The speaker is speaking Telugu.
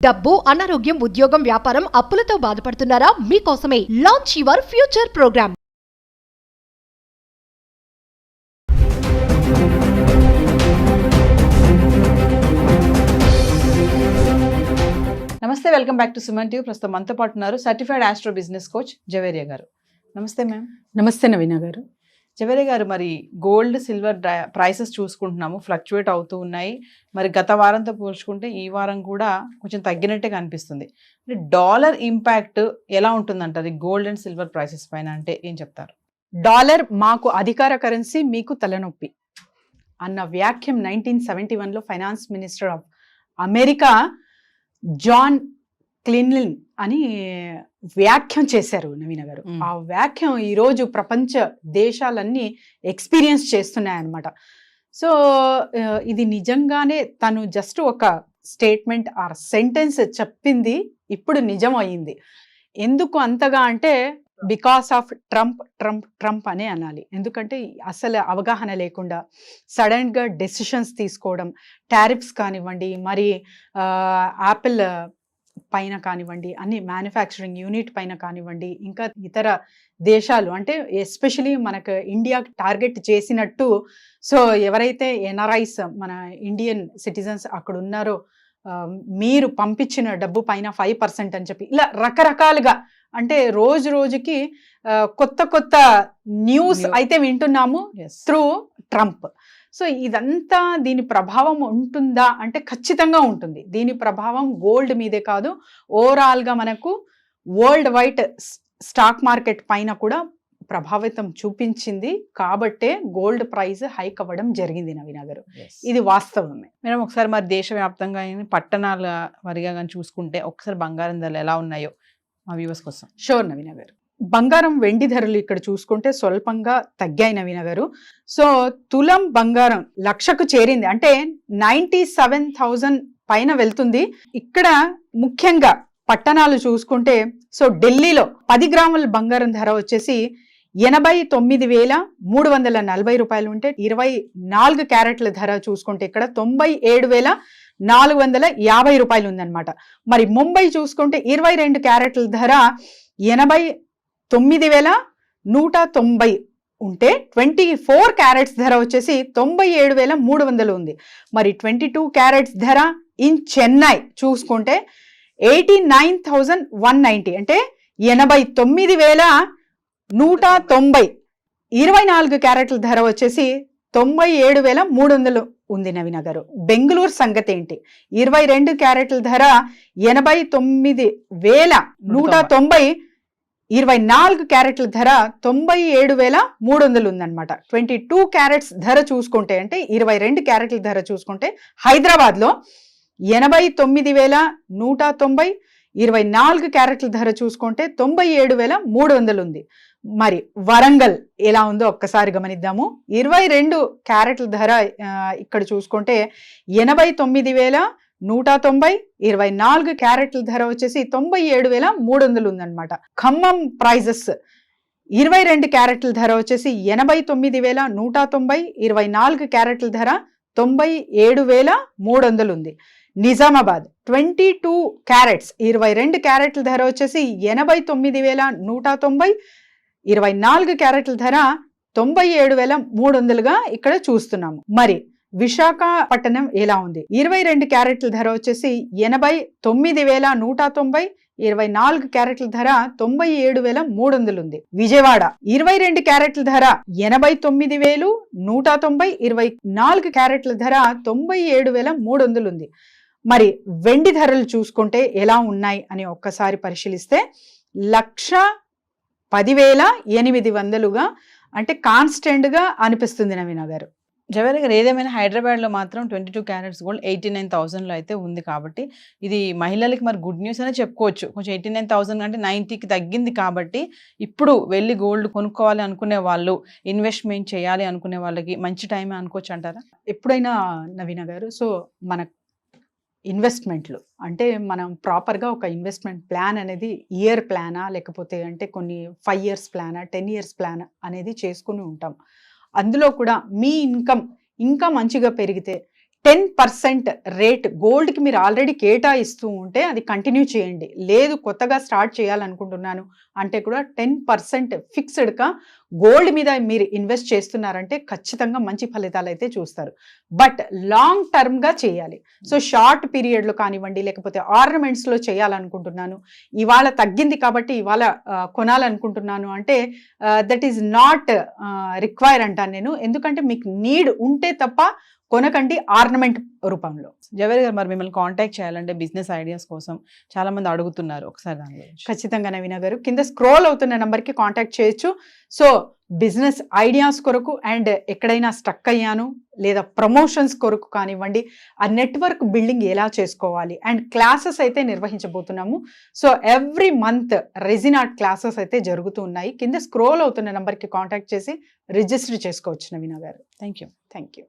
డబ్బు, అనారోగ్యం, ఉద్యోగం, వ్యాపారం, అప్పులతో బాధపడుతున్నారా? మీకోసమే లాంచ్ యువర్ ఫ్యూచర్ ప్రోగ్రామ్. నమస్తే, welcome back to Suman TV. ప్రస్తుతం మనతో పాటు ఉన్నారు certified astro business coach Javeria గారు. నమస్తే మ్యామ్. నమస్తే నవీన గారు. జవేరియా గారు, మరి గోల్డ్ సిల్వర్ ప్రైసెస్ చూసుకుంటున్నాము, ఫ్లక్చువేట్ అవుతూ ఉన్నాయి. మరి గత వారంతో పోల్చుకుంటే ఈ వారం కూడా కొంచెం తగ్గినట్టే కనిపిస్తుంది. అంటే డాలర్ ఇంపాక్ట్ ఎలా ఉంటుందంటారు ఈ గోల్డ్ అండ్ సిల్వర్ ప్రైసెస్ పైన, అంటే ఏం చెప్తారు? డాలర్ మాకు అధికార కరెన్సీ, మీకు తలనొప్పి అన్న వ్యాఖ్యం 1971లో finance minister of America John క్లిన్లిన్ అని వ్యాఖ్యం చేశారు నవీన గారు. ఆ వ్యాఖ్యం ఈరోజు ప్రపంచ దేశాలన్నీ ఎక్స్పీరియన్స్ చేస్తున్నాయన్నమాట. సో ఇది నిజంగానే తను జస్ట్ ఒక స్టేట్మెంట్ ఆర్ సెంటెన్స్ చెప్పింది ఇప్పుడు నిజం అయింది. ఎందుకు అంతగా అంటే because of Trump Trump Trump అనే అనాలి. ఎందుకంటే అసలు అవగాహన లేకుండా సడన్గా డెసిషన్స్ తీసుకోవడం, టారిఫ్స్ కానివ్వండి, మరి యాపిల్ పైన కానివ్వండి, అన్ని మ్యానుఫ్యాక్చరింగ్ యూనిట్ పైన కానివ్వండి, ఇంకా ఇతర దేశాలు అంటే ఎస్పెషలీ మనకు ఇండియా టార్గెట్ చేసినట్టు. సో ఎవరైతే ఎన్ఆర్ఐస్ మన ఇండియన్ సిటిజన్స్ అక్కడ ఉన్నారో మీరు పంపించిన డబ్బు పైన 5% అని చెప్పి ఇలా రకరకాలుగా, అంటే రోజు రోజుకి కొత్త కొత్త న్యూస్ అయితే వింటున్నాము త్రూ ట్రంప్. సో ఇదంతా దీని ప్రభావం ఉంటుందా అంటే ఖచ్చితంగా ఉంటుంది. దీని ప్రభావం గోల్డ్ మీదే కాదు, ఓవరాల్గా మనకు వరల్డ్ వైడ్ స్టాక్ మార్కెట్ పైన కూడా ప్రభావితం చూపించింది. కాబట్టే గోల్డ్ ప్రైస్ హైక్ అవ్వడం జరిగింది నవీన గారు. ఇది వాస్తవమే మేడం. ఒకసారి మరి దేశవ్యాప్తంగా పట్టణాల వారిగా కానీ చూసుకుంటే ఒకసారి బంగారం ధరలు ఎలా ఉన్నాయో మా వ్యూవర్స్ కోసం. షూర్ నవీన గారు. బంగారం, వెండి ధరలు ఇక్కడ చూసుకుంటే స్వల్పంగా తగ్గాయి నవీన గారు. సో తులం బంగారం 1,00,000కు చేరింది, అంటే 97,000 పైన వెళ్తుంది. ఇక్కడ ముఖ్యంగా పట్టణాలు చూసుకుంటే, సో ఢిల్లీలో 10 గ్రాముల బంగారం ధర వచ్చేసి 89,340 రూపాయలు ఉంటే, 24 క్యారెట్ల ధర చూసుకుంటే ఇక్కడ 97,450 రూపాయలు ఉందన్నమాట. మరి ముంబై చూసుకుంటే 22 క్యారెట్ల ధర 89,190 ఉంటే 24 క్యారెట్స్ ధర వచ్చేసి 97,300 ఉంది. మరి 22 క్యారెట్స్ ధర ఇన్ చెన్నై చూసుకుంటే 89,190, అంటే 89,190. 24 క్యారెట్ల ధర వచ్చేసి 97,300 ఉంది నవీన గారు. బెంగళూరు సంగతి ఏంటి? 22 క్యారెట్ల ధర 89,190, 24 క్యారెట్ల ధర 97,300 ఉందన్నమాట. 22 క్యారెట్స్ ధర చూసుకుంటే, అంటే 22 క్యారెట్ల ధర చూసుకుంటే హైదరాబాద్లో 89,190, 24 క్యారెట్ల ధర చూసుకుంటే 97,300 ఉంది. మరి వరంగల్ ఎలా ఉందో ఒక్కసారి గమనిద్దాము. 22 క్యారెట్ల ధర ఇక్కడ చూసుకుంటే 89,190, 24 క్యారెట్ల ధర వచ్చేసి 97,300 ఉందన్నమాట. ఖమ్మం ప్రైజెస్ 22 క్యారెట్ల ధర వచ్చేసి 89,190, 24 క్యారెట్ల ధర 97,300 ఉంది. నిజామాబాద్ 22 క్యారెట్స్ 22 క్యారెట్ల ధర వచ్చేసి 89,190, 24 క్యారెట్ల ధర 97,300గా ఇక్కడ చూస్తున్నాము. మరి విశాఖపట్నం ఎలా ఉంది? 22 క్యారెట్ల ధర వచ్చేసి 89,190, 24 క్యారెట్ల ధర 97,300 ఉంది. విజయవాడ 22 క్యారెట్ల ధర 89,190, 24 క్యారెట్ల ధర 97,300 ఉంది. మరి వెండి ధరలు చూసుకుంటే ఎలా ఉన్నాయి అని ఒక్కసారి పరిశీలిస్తే 1,10,800గా, అంటే కాన్స్టెంట్ గా అనిపిస్తుంది నవీన గారు. జవేరియా గారు, ఏదేమైనా హైదరాబాద్లో మాత్రం 22 క్యారెట్స్ గోల్డ్ 89,000లో అయితే ఉంది. కాబట్టి ఇది మహిళలకి మరి గుడ్ న్యూస్ అనే చెప్పుకోవచ్చు. కొంచెం 89,000 అంటే 90కి తగ్గింది. కాబట్టి ఇప్పుడు వెళ్ళి గోల్డ్ కొనుక్కోవాలి అనుకునే వాళ్ళు, ఇన్వెస్ట్మెంట్ చేయాలి అనుకునే వాళ్ళకి మంచి టైం అనుకోవచ్చు అంటారా? ఎప్పుడైనా నవీన గారు, సో మన ఇన్వెస్ట్మెంట్లు అంటే మనం ప్రాపర్గా ఒక ఇన్వెస్ట్మెంట్ ప్లాన్ అనేది ఇయర్ ప్లానా, లేకపోతే అంటే కొన్ని 5 years ప్లానా, 10 years ప్లాన్ అనేది చేసుకుని ఉంటాం. అందులో కూడా మీ ఇన్కమ్ ఇంకా మంచిగా పెరిగితే 10% రేట్ గోల్డ్కి మీరు ఆల్రెడీ కేటాయిస్తూ ఉంటే అది కంటిన్యూ చేయండి. లేదు కొత్తగా స్టార్ట్ చేయాలనుకుంటున్నాను అంటే కూడా 10% ఫిక్స్డ్గా గోల్డ్ మీద మీరు ఇన్వెస్ట్ చేస్తున్నారంటే ఖచ్చితంగా మంచి ఫలితాలు అయితే చూస్తారు. బట్ లాంగ్ టర్మ్గా చేయాలి. సో షార్ట్ పీరియడ్లో కానివ్వండి, లేకపోతే ఆర్నమెంట్స్లో చేయాలనుకుంటున్నాను, ఇవాళ తగ్గింది కాబట్టి ఇవాళ కొనాలనుకుంటున్నాను అంటే దట్ ఈజ్ నాట్ రిక్వైర్ అంటాను నేను. ఎందుకంటే మీకు నీడ్ ఉంటే తప్ప కొనకండి ఆర్నమెంట్ రూపంలో. జవేరి గారు, మరి మిమ్మల్ని కాంటాక్ట్ చేయాలంటే బిజినెస్ ఐడియాస్ కోసం చాలా మంది అడుగుతున్నారు, ఒకసారి దాని గురించి. ఖచ్చితంగా నవీన గారు, కింద స్క్రోల్ అవుతున్న నెంబర్కి కాంటాక్ట్ చేయొచ్చు. సో బిజినెస్ ఐడియాస్ కొరకు అండ్ ఎక్కడైనా స్టక్ అయ్యాను లేదా ప్రమోషన్స్ కొరకు కానివ్వండి, ఆ నెట్వర్క్ బిల్డింగ్ ఎలా చేసుకోవాలి అండ్ క్లాసెస్ అయితే నిర్వహించబోతున్నాము. So every month resin art classes అయితే జరుగుతూ ఉన్నాయి. కింద స్క్రోల్ అవుతున్న నెంబర్కి కాంటాక్ట్ చేసి రిజిస్టర్ చేసుకోవచ్చు నవీన గారు. Thank you. Thank you.